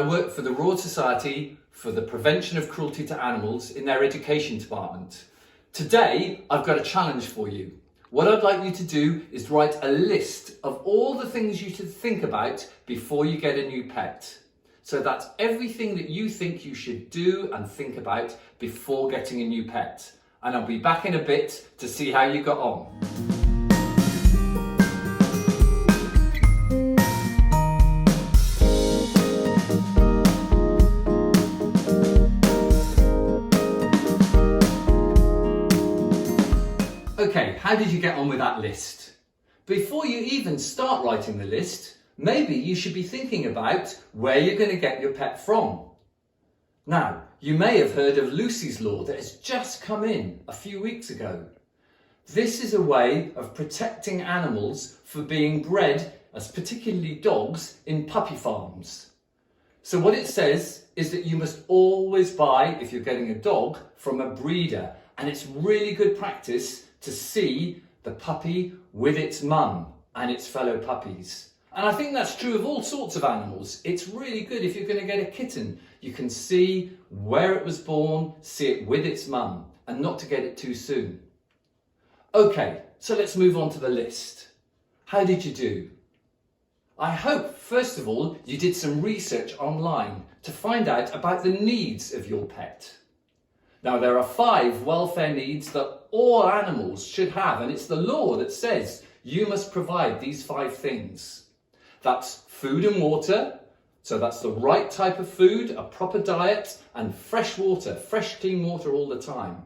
I work for the Royal Society for the Prevention of Cruelty to Animals in their education department. Today, I've got a challenge for you. What I'd like you to do is write a list of all the things you should think about before you get a new pet. So that's everything that you think you should do and think about before getting a new pet. And I'll be back in a bit to see how you got on. Okay, how did you get on with that list? Before you even start writing the list, maybe you should be thinking about where you're going to get your pet from. Now, you may have heard of Lucy's Law that has just come in a few weeks ago. This is a way of protecting animals for being bred, as particularly dogs, in puppy farms. So what it says is that you must always buy, if you're getting a dog, from a breeder, and it's really good practice to see the puppy with its mum and its fellow puppies. And I think that's true of all sorts of animals. It's really good if you're going to get a kitten. You can see where it was born, see it with its mum, and not to get it too soon. Okay, so let's move on to the list. How did you do? I hope, first of all, you did some research online to find out about the needs of your pet. Now, there are 5 welfare needs that all animals should have, and it's the law that says you must provide these 5 things. That's food and water, so that's the right type of food, a proper diet, and fresh water, fresh clean water all the time.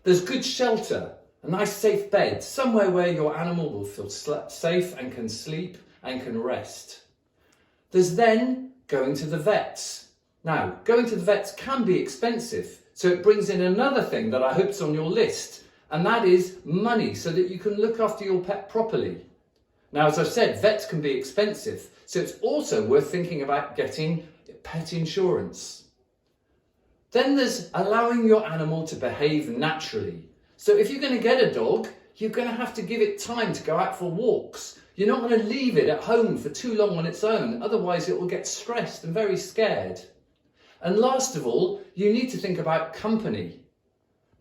There's good shelter, a nice safe bed, somewhere where your animal will feel safe and can sleep and can rest. There's then going to the vets. Now, going to the vets can be expensive, so it brings in another thing that I hope's on your list, and that is money, so that you can look after your pet properly. Now, as I've said, vets can be expensive, so it's also worth thinking about getting pet insurance. Then there's allowing your animal to behave naturally. So if you're going to get a dog, you're going to have to give it time to go out for walks. You're not going to leave it at home for too long on its own, otherwise it will get stressed and very scared. And last of all, you need to think about company.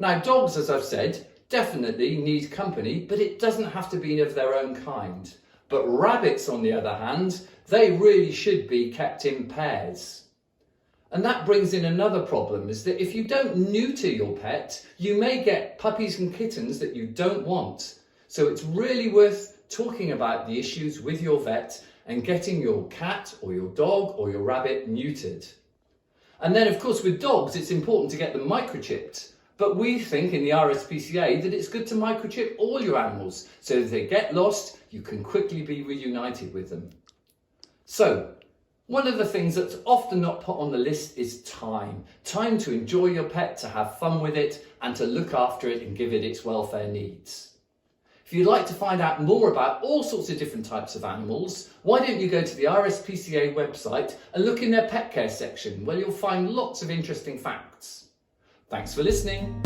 Now, dogs, as I've said, definitely need company, but it doesn't have to be of their own kind. But rabbits, on the other hand, they really should be kept in pairs. And that brings in another problem, is that if you don't neuter your pet, you may get puppies and kittens that you don't want. So it's really worth talking about the issues with your vet and getting your cat or your dog or your rabbit neutered. And then, of course, with dogs, it's important to get them microchipped. But we think in the RSPCA that it's good to microchip all your animals, so if they get lost, you can quickly be reunited with them. So, one of the things that's often not put on the list is time. Time to enjoy your pet, to have fun with it, and to look after it and give it its welfare needs. If you'd like to find out more about all sorts of different types of animals, why don't you go to the RSPCA website and look in their pet care section, where you'll find lots of interesting facts. Thanks for listening.